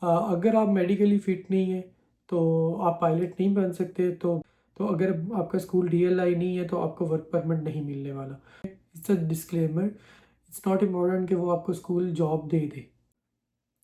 अगर आप medically fit नहीं हैं तो आप पायलट नहीं बन सकते। तो अगर आपका स्कूल DLI नहीं है तो आपको वर्क परमिट नहीं मिलने वाला। It's a disclaimer, it's not important कि वो आपको स्कूल जॉब दे दे।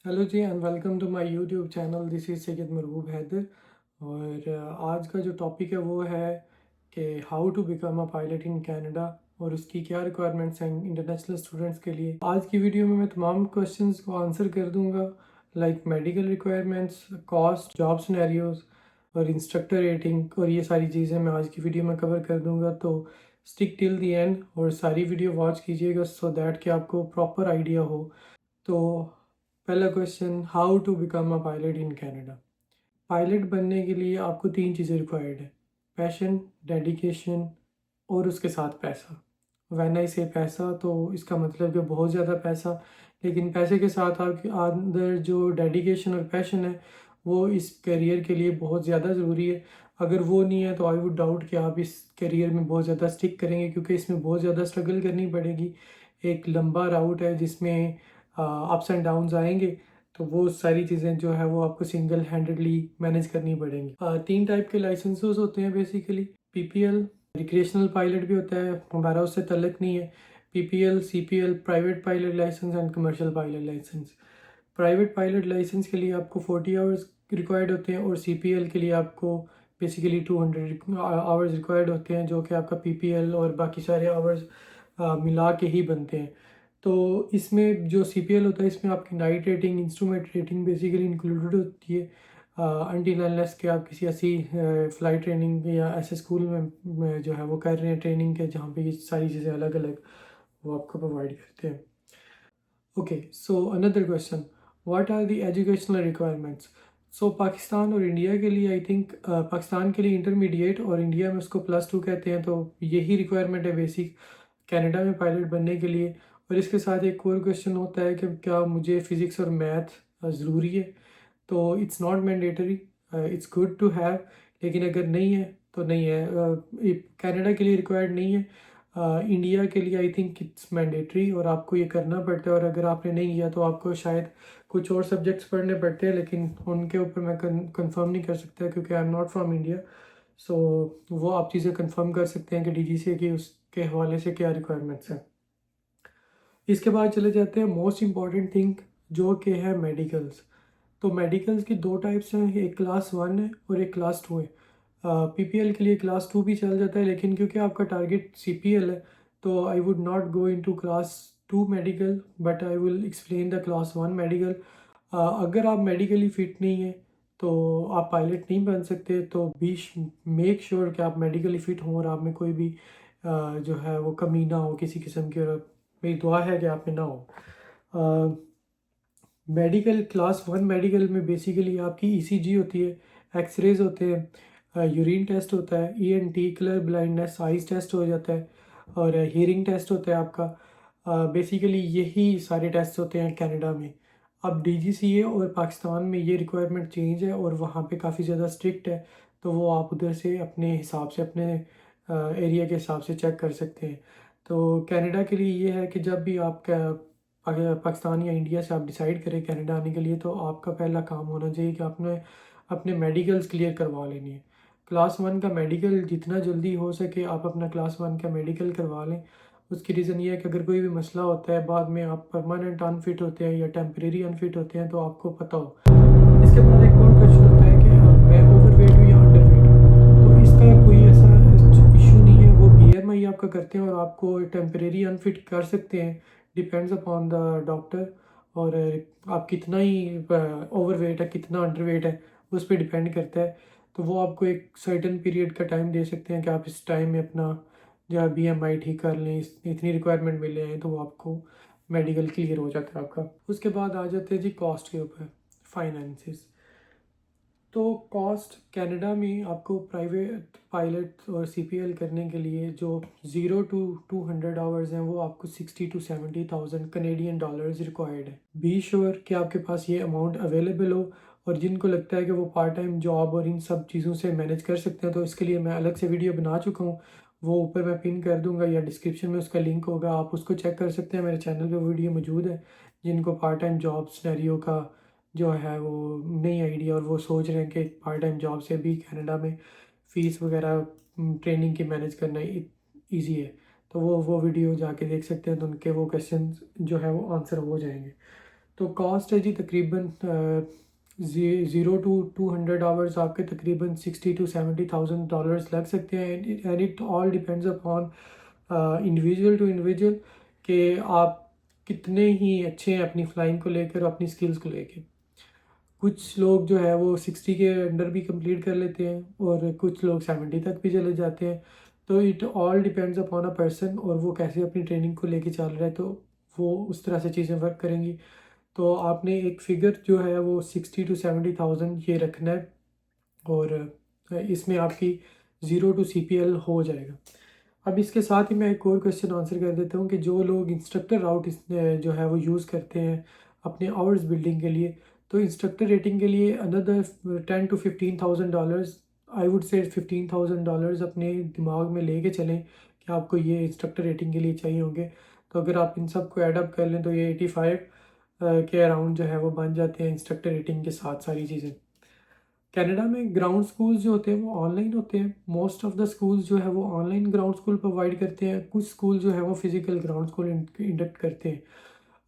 Hello ji and welcome to my YouTube channel, this is Syed Mehboob Haider. और आज का जो टॉपिक है वो है कि how to become a pilot in Canada और उसकी क्या रिक्वायरमेंट्स हैं इंटरनेशनल स्टूडेंट्स के लिए। आज की वीडियो में मैं तमाम क्वेश्चंस को आंसर कर दूंगा, like medical requirements, cost, job scenarios और इंस्ट्रक्टर रेटिंग, और ये सारी चीज़ें मैं आज की वीडियो में कवर कर दूंगा। तो स्टिक टिल दी एंड और सारी वीडियो वॉच कीजिएगा सो दैट कि आपको प्रॉपर आइडिया हो। तो पहला question, how to become a pilot in Canada. Pilot बनने के लिए आपको तीन चीज़ें रिक्वायर्ड है: पैशन, डेडिकेशन और उसके साथ पैसा। व्हेन आई से पैसा, तो इसका मतलब कि बहुत ज़्यादा पैसा, लेकिन पैसे के साथ आपके अंदर जो डेडिकेशन और पैशन है वो इस करियर के लिए बहुत ज़्यादा ज़रूरी है। अगर वो नहीं है तो आई वुड डाउट कि आप इस करियर में बहुत ज़्यादा स्टिक करेंगे, क्योंकि इसमें बहुत ज़्यादा स्ट्रगल करनी पड़ेगी। एक लंबा राउट है जिसमें अप्स एंड डाउन्स आएंगे, तो वो सारी चीज़ें जो है वो आपको सिंगल हैंडेडली मैनेज करनी पड़ेंगी। तीन टाइप के लाइसेंसेस होते हैं बेसिकली: PPL, रिक्रिएशनल पायलट भी होता है, हमारा उससे तल्लुक नहीं है। PPL, CPL, private pilot licence and commercial pilot licence. Private pilot licence के लिए आपको 40 आवर्स रिक्वायर्ड होते हैं और CPL के लिए आपको बेसिकली 200 आवर्स रिक्वायर्ड होते हैं, जो कि आपका PPL और बाकी सारे आवर्स मिला के ही बनते हैं। तो इसमें जो CPL होता है इसमें आपकी night rating, instrument rating basically included होती है, अनटिल अनलेस कि आप किसी ऐसी फ़्लाइट ट्रेनिंग या ऐसे स्कूल में जो है वो कर रहे हैं ट्रेनिंग के, जहाँ पे ये सारी चीज़ें अलग अलग वो आपको प्रोवाइड करते हैं। Okay, so another question, what are the educational requirements. So Pakistan और इंडिया के लिए आई थिंक पाकिस्तान के लिए इंटरमीडिएट और इंडिया में उसको +2 कहते हैं, तो यही रिक्वायरमेंट है बेसिक कनाडा में पायलट बनने के लिए। और इसके साथ एक और क्वेश्चन होता है कि क्या मुझे फ़िज़िक्स और मैथ ज़रूरी है। तो it's not mandatory, it's good to have, लेकिन अगर नहीं है तो नहीं है। कनाडा के लिए रिक्वायर्ड नहीं है। इंडिया के लिए आई थिंक इट्स मैंडेटरी और आपको ये करना पड़ता है, और अगर आपने नहीं किया तो आपको शायद कुछ और सब्जेक्ट्स पढ़ने पड़ते हैं, लेकिन उनके ऊपर मैं कंफर्म नहीं कर सकता क्योंकि I am not from India. So वो आप चीज़ें कंफर्म कर सकते हैं कि DGCA की उसके हवाले से क्या रिक्वायरमेंट्स हैं। इसके बाद चले जाते हैं मोस्ट इम्पॉर्टेंट थिंग, जो कि है मेडिकल्स। तो मेडिकल्स की दो टाइप्स हैं, एक क्लास 1 है और एक क्लास 2 है। PPL के लिए क्लास 2 भी चल जाता है, लेकिन क्योंकि आपका टारगेट CPL है तो I would not go into class 2 medical, but I will explain the class 1 medical. अगर आप मेडिकली फ़िट नहीं हैं तो आप पायलट नहीं बन सकते, तो बी मेक श्योर कि आप मेडिकली फ़िट हों और आप में कोई भी जो है वो कमी ना हो किसी किस्म की, और मेरी दुआ है कि आप में ना हो। मेडिकल क्लास 1 मेडिकल में बेसिकली आपकी ECG होती है, एक्सरेज होते हैं, यूरिन टेस्ट होता है, ENT, colour blindness, eyes test हो जाता है, और हियरिंग टेस्ट होता है आपका। बेसिकली यही सारे टेस्ट होते हैं कनाडा में। अब DGCA और पाकिस्तान में ये रिक्वायरमेंट चेंज है और वहाँ पे काफ़ी ज़्यादा स्ट्रिक्ट है, तो वो आप उधर से अपने हिसाब से, अपने एरिया के हिसाब से चेक कर सकते हैं। तो कनाडा के लिए ये है कि जब भी आपका अगर पाकिस्तान या इंडिया से आप डिसाइड करें कनाडा आने के लिए, तो आपका पहला काम होना चाहिए कि आपने अपने मेडिकल्स क्लियर करवा लेनी है। क्लास 1 का मेडिकल जितना जल्दी हो सके आप अपना क्लास 1 का मेडिकल करवा लें। उसकी रीज़न ये है कि अगर कोई भी मसला होता है बाद में, आप परमानेंट अनफिट होते हैं या टेम्परेरी अनफिट होते हैं, तो आपको पता हो। इसके बाद एक और क्वेश्चन होता है कि मैं ओवरवेट हूँ या अंडरवेट हूँ। तो इसका कोई ऐसा इशू नहीं है, वो BMI आपका करते हैं और आपको टेम्परेरी अनफिट कर सकते हैं, डिपेंड्स अपॉन द डॉक्टर। और आप कितना ही ओवरवेट है, कितना अंडरवेट है, उस पर डिपेंड करता है। तो वो आपको एक सर्टेन पीरियड का टाइम दे सकते हैं कि आप इस टाइम में अपना जो है BMI ठीक कर लें, इतनी रिक्वायरमेंट मिले हैं, तो वो आपको मेडिकल क्लियर हो जाता है आपका। उसके बाद आ जाते हैं जी कॉस्ट के ऊपर, फाइनेंसिस। तो कॉस्ट कनाडा में आपको प्राइवेट पायलट और CPL करने के लिए जो 0 to 200 आवर्स हैं, वो आपको 60,000 to 70,000 कनेडियन डॉलर्स रिक्वायर्ड है। बी श्योर कि आपके पास ये अमाउंट अवेलेबल हो, और जिनको लगता है कि वो पार्ट टाइम जॉब और इन सब चीज़ों से मैनेज कर सकते हैं, तो इसके लिए मैं अलग से वीडियो बना चुका हूँ, वो ऊपर मैं पिन कर दूंगा या डिस्क्रिप्शन में उसका लिंक होगा, आप उसको चेक कर सकते हैं। मेरे चैनल पे वीडियो मौजूद है जिनको पार्ट टाइम जॉब सिनेरियो का जो है वो नई आइडिया और वो सोच रहे हैं कि पार्ट टाइम जॉब से भी कनाडा में फ़ीस वगैरह ट्रेनिंग की मैनेज करना ईजी है, तो वो वीडियो जाके देख सकते हैं, तो उनके वो क्वेश्चन जो है वो आंसर हो जाएंगे। तो कॉस्ट है जी तकरीबन 0 to 200 आवर्स आपके तकरीबन $60,000 to 70,000 लग सकते हैं, and it all depends upon individual to individual कि आप कितने ही अच्छे हैं अपनी फ्लाइंग को लेकर, अपनी स्किल्स को लेकर। कुछ लोग जो है वो 60 के अंडर भी कंप्लीट कर लेते हैं और कुछ लोग 70 तक भी चले जाते हैं। तो it all depends upon a person और वो कैसे अपनी ट्रेनिंग को लेके चल रहा है, तो वो उस तरह से चीज़ें वर्क करेंगी। तो आपने एक फ़िगर जो है वो 60 to 70,000 ये रखना है, और इसमें आपकी ज़ीरो टू CPL हो जाएगा। अब इसके साथ ही मैं एक और क्वेश्चन आंसर कर देता हूँ कि जो लोग इंस्ट्रक्टर राउट जो है वो यूज़ करते हैं अपने आवर्स बिल्डिंग के लिए, तो इंस्ट्रक्टर रेटिंग के लिए another $10,000 to 15,000, I would say $15,000 अपने दिमाग में लेके चलें कि आपको ये इंस्ट्रक्टर रेटिंग के लिए चाहिए होंगे। तो अगर आप इन सब को एडअप कर लें तो ये 85 के अराउंड जो है वो बन जाते हैं इंस्ट्रक्टर रेटिंग के साथ सारी चीज़ें। कनाडा में ग्राउंड स्कूल्स जो होते हैं वो ऑनलाइन होते हैं। मोस्ट ऑफ द स्कूल्स जो है वो ऑनलाइन ग्राउंड स्कूल प्रोवाइड करते हैं। कुछ स्कूल जो है वो फिज़िकल ग्राउंड स्कूल इंडक्ट करते हैं।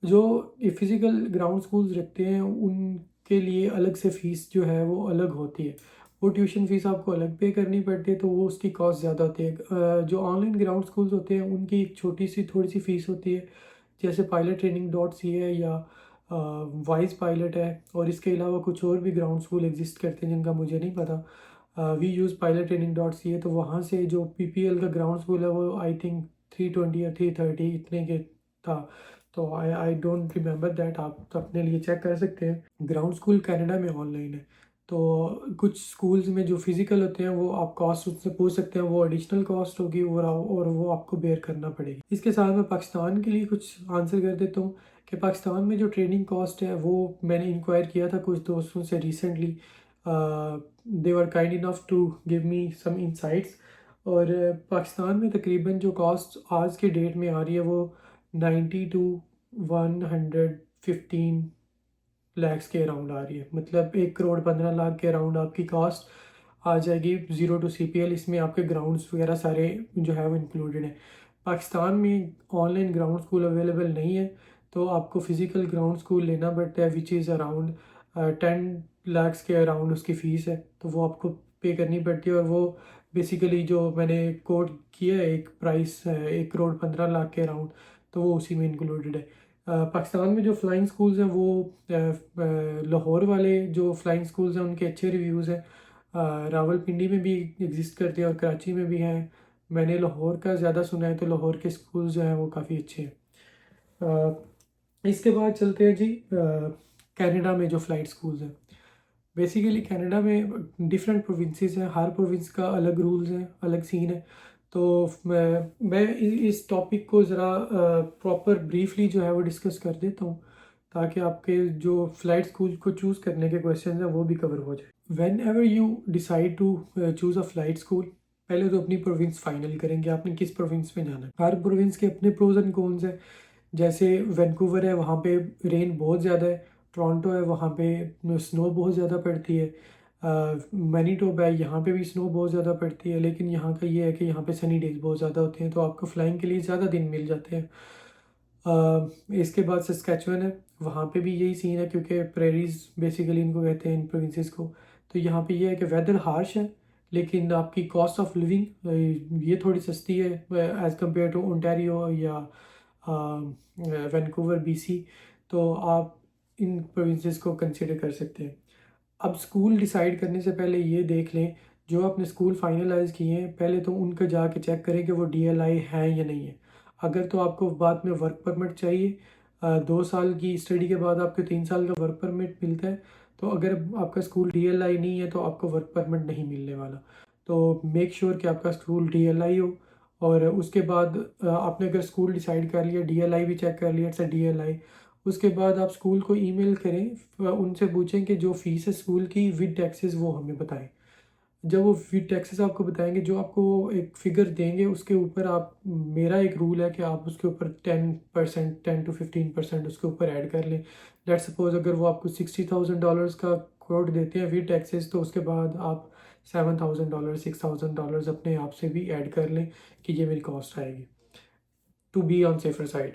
जो फिज़िकल ग्राउंड स्कूल्स रखते हैं उनके लिए अलग से फ़ीस जो है वो अलग होती है। वो ट्यूशन फ़ीस आपको अलग पे करनी पड़ती है, तो वो उसकी कॉस्ट ज़्यादा होती है। जो ऑनलाइन ग्राउंड स्कूल्स होते हैं उनकी एक छोटी सी थोड़ी सी फ़ीस होती है, जैसे pilottraining.ca है या वाइज पायलट है, और इसके अलावा कुछ और भी ग्राउंड स्कूल एग्जिस्ट करते हैं जिनका मुझे नहीं पता। वी यूज़ pilottraining.ca, तो वहाँ से जो PPL का ग्राउंड स्कूल है वो आई थिंक 320 या 330 इतने के था। तो आई डोंट रिमेंबर दैट, आप तो अपने लिए चेक कर सकते हैं। ग्राउंड स्कूल कनाडा में ऑनलाइन है, तो कुछ स्कूल्स में जो फिज़िकल होते हैं वो आप कॉस्ट उससे पूछ सकते हैं, वो एडिशनल कॉस्ट होगी और वो आपको बेयर करना पड़ेगी। इसके साथ मैं पाकिस्तान के लिए कुछ आंसर कर देता हूँ कि पाकिस्तान में जो ट्रेनिंग कॉस्ट है वो मैंने इंक्वायर किया था कुछ दोस्तों से recently. They were kind enough to give me some insights, और पाकिस्तान में तकरीबन जो कॉस्ट आज के डेट में आ रही है वो 90 to 115 लैक्स के अराउंड आ रही है। मतलब 1 करोड़ 15 लाख के अराउंड आपकी कॉस्ट आ जाएगी ज़ीरो टू CPL। इसमें आपके ग्राउंड्स वगैरह सारे जो है वो इंक्लूडेड है। पाकिस्तान में ऑनलाइन ग्राउंड स्कूल अवेलेबल नहीं है, तो आपको फ़िज़िकल ग्राउंड स्कूल लेना पड़ता है, विच इज़ अराउंड 10 लाख्स के अराउंड उसकी फ़ीस है, तो वो आपको पे करनी पड़ती है। और वो बेसिकली जो मैंने कोट किया है एक प्राइस 1 करोड़ 15 लाख के अराउंड, तो वो उसी में इंक्लूडेड है। पाकिस्तान में जो फ़्लाइंग स्कूल्स हैं वो लाहौर वाले जो फ़्लाइंग स्कूल्स हैं उनके अच्छे रिव्यूज़ हैं। रावलपिंडी में भी एग्जिस्ट करते हैं और कराची में भी हैं। मैंने लाहौर का ज़्यादा सुना है, तो लाहौर के स्कूल जो हैं वो काफ़ी अच्छे हैं। इसके बाद चलते हैं जी कनाडा में जो फ़्लाइट स्कूल्स हैं। बेसिकली कनाडा में डिफरेंट प्रोविंसेस हैं, हर प्रोविंस का अलग रूल्स हैं, अलग सीन है। तो मैं इस टॉपिक को ज़रा प्रॉपर ब्रीफली जो है वो डिस्कस कर देता हूँ, ताकि आपके जो फ़्लाइट स्कूल को चूज़ करने के क्वेश्चन हैं वो भी कवर हो जाए। Whenever you decide to choose a flight school, पहले तो अपनी प्रोविंस फाइनल करेंगे आपने किस प्रोविंस में जाना है। हर प्रोविंस के अपने प्रोज एंड कॉन्स हैं। जैसे वैंकूवर है, वहाँ पे रेन बहुत ज़्यादा है। टोरंटो है, वहाँ पे स्नो बहुत ज़्यादा पड़ती है। मैनीटोबा है, यहाँ पे भी स्नो बहुत ज़्यादा पड़ती है, लेकिन यहाँ का ये है कि यहाँ पे सनी डेज बहुत ज़्यादा होते हैं, तो आपको फ्लाइंग के लिए ज़्यादा दिन मिल जाते हैं। इसके बाद सस्कैचुअन है, वहाँ पे भी यही सीन है, क्योंकि प्रेरीज बेसिकली इनको कहते हैं इन प्रोविंसेस को। तो यहाँ पे ये है कि वेदर हार्श है, लेकिन आपकी कॉस्ट ऑफ लिविंग ये थोड़ी सस्ती है एज़ कम्पेयर टू ओंटारियो या वैंकूवर BC। तो आप इन प्रोविंसेस को कंसिडर कर सकते हैं। अब स्कूल डिसाइड करने से पहले ये देख लें, जो आपने स्कूल फाइनलाइज़ किए हैं पहले तो उनका जाके चेक करें कि वो DLI है या नहीं है। अगर तो आपको बाद में वर्क परमिट चाहिए, 2 साल की स्टडी के बाद आपको 3 साल का वर्क परमिट मिलता है। तो अगर आपका स्कूल DLI नहीं है तो आपको वर्क परमिट नहीं मिलने वाला। तो मेक श्योर कि आपका स्कूल DLI हो। और उसके बाद आपने अगर स्कूल डिसाइड कर लिया, DLI भी चेक कर लिया, इट्स DLI, उसके बाद आप स्कूल को ईमेल करें, उनसे पूछें कि जो फ़ीस है स्कूल की विद टैक्सेस वो हमें बताएं। जब वो फी टैक्सेस आपको बताएंगे, जो आपको एक फ़िगर देंगे उसके ऊपर आप, मेरा एक रूल है कि आप उसके ऊपर 10%, 10 to 15% उसके ऊपर ऐड कर लें। लेट्स सपोज अगर वो आपको $60,000 का कोट देते हैं विद टैक्सेस, तो उसके बाद आप $7,000, $6,000 अपने आप से भी ऐड कर लें कि ये मेरी कॉस्ट आएगी, to be on safer side.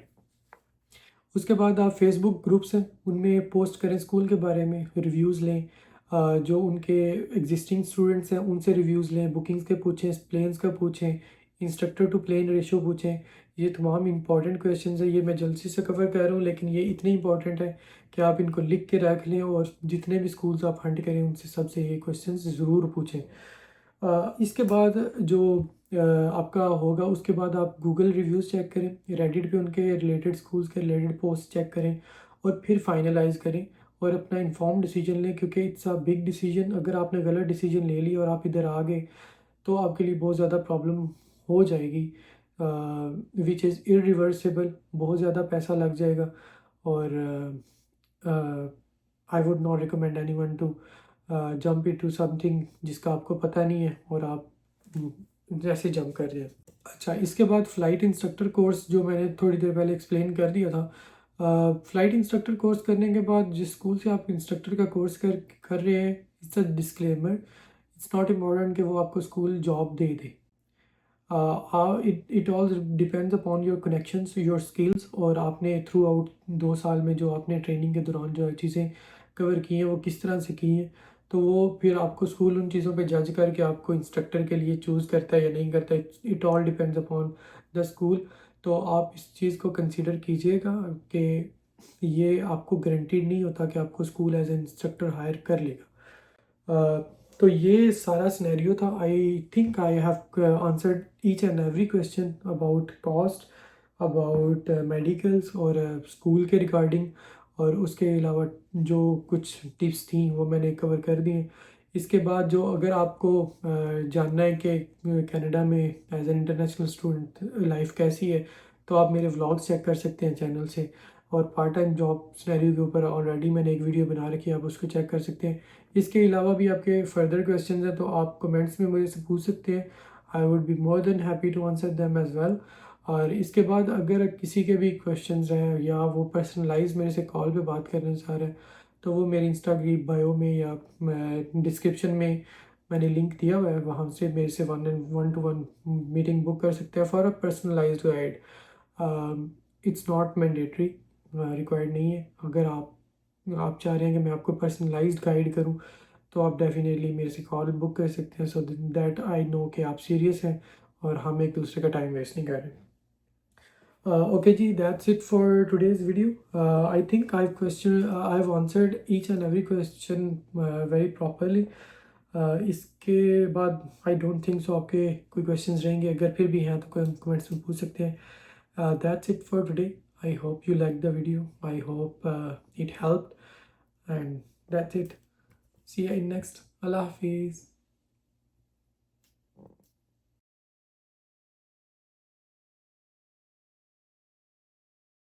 उसके बाद आप फेसबुक ग्रुप्स हैं उनमें पोस्ट करें स्कूल के बारे में, रिव्यूज़ लें। जो उनके एग्जिस्टिंग स्टूडेंट्स हैं उनसे रिव्यूज़ लें, बुकिंग्स के पूछें, प्लेन्स का पूछें, इंस्ट्रक्टर टू प्लेन रेशो पूछें। ये तमाम इंपॉर्टेंट क्वेश्चंस हैं। ये मैं जल्दी से कवर कर रहा हूँ, लेकिन ये इतने इंपॉर्टेंट है कि आप इनको लिख के रख लें और जितने भी स्कूल्स आप हंट करें उनसे सबसे ये क्वेश्चन ज़रूर पूछें। इसके बाद जो आपका होगा, उसके बाद आप गूगल रिव्यूज़ चेक करें, रेडिट पे उनके रिलेटेड स्कूल्स के रिलेटेड पोस्ट चेक करें और फिर फाइनलाइज करें और अपना इन्फॉर्म डिसीजन लें, क्योंकि इट्स अ बिग डिसीजन। अगर आपने गलत डिसीजन ले लिया और आप इधर आ गए तो आपके लिए बहुत ज़्यादा प्रॉब्लम हो जाएगी, विच इज़ इरिवर्सिबल। बहुत ज़्यादा पैसा लग जाएगा और I would not recommend any one two jump into something जिसका आपको पता नहीं है और आप जैसे जंप कर जाए। अच्छा, इसके बाद फ़्लाइट इंस्ट्रक्टर कोर्स जो मैंने थोड़ी देर पहले एक्सप्लेन कर दिया था। फ़्लाइट इंस्ट्रक्टर कोर्स करने के बाद जिस स्कूल से आप इंस्ट्रक्टर का कोर्स कर रहे हैं, it's a disclaimer, it's not important कि वो आपको स्कूल जॉब दे दे। It all depends upon your connections, your skills, और आपने थ्रू आउट 2 साल में जो आपने ट्रेनिंग के दौरान जो चीज़ें कवर की हैं वो किस तरह से की हैं, तो वो फिर आपको स्कूल उन चीज़ों पे जज करके आपको इंस्ट्रक्टर के लिए चूज़ करता है या नहीं करता है। It all depends upon the school. तो आप इस चीज़ को कंसीडर कीजिएगा कि ये आपको गारंटीड नहीं होता कि आपको school as a instructor hire कर लेगा। तो ये सारा सिनेरियो था। I think I have answered each and every question about cost, about medicals और स्कूल के रिगार्डिंग, और उसके अलावा जो कुछ टिप्स थी वो मैंने कवर कर दी हैं। इसके बाद जो अगर आपको जानना है कि कनाडा में as an international student life कैसी है, तो आप मेरे व्लॉग्स चेक कर सकते हैं चैनल से, और पार्ट टाइम जॉब सिनेरियो के ऊपर ऑलरेडी मैंने एक वीडियो बना रखी है, आप उसको चेक कर सकते हैं। इसके अलावा भी आपके फर्दर क्वेश्चंस हैं तो आप कमेंट्स में मुझे से पूछ सकते हैं। I would be more than happy to answer them as well. और इसके बाद अगर किसी के भी क्वेश्चंस हैं या वो पर्सनलाइज मेरे से कॉल पे बात करना चाह रहे हैं, तो वो मेरे इंस्टाग्राम बायो में या डिस्क्रिप्शन में मैंने लिंक दिया हुआ है, वहाँ से मेरे से 1-1 मीटिंग बुक कर सकते हैं for a personalised guide. It's not mandatory, required नहीं है। अगर आप चाह रहे हैं कि मैं आपको पर्सनलाइज्ड गाइड करूं, तो आप डेफिनेटली मेरे से कॉल बुक कर सकते हैं, सो दैट आई नो कि आप सीरियस हैं और हम एक दूसरे का टाइम वेस्ट नहीं कर रहे। Okay ji, that's it for today's video. I think I have answered each and every question very properly. इसके बाद आई डोंट थिंक सो आपके कोई क्वेश्चंस रहेंगे। अगर फिर भी हैं तो कमेंट्स में पूछ सकते हैं। That's it for today. I hope you liked the video. I hope it helped, and that's it. See you in next. Allah Hafiz.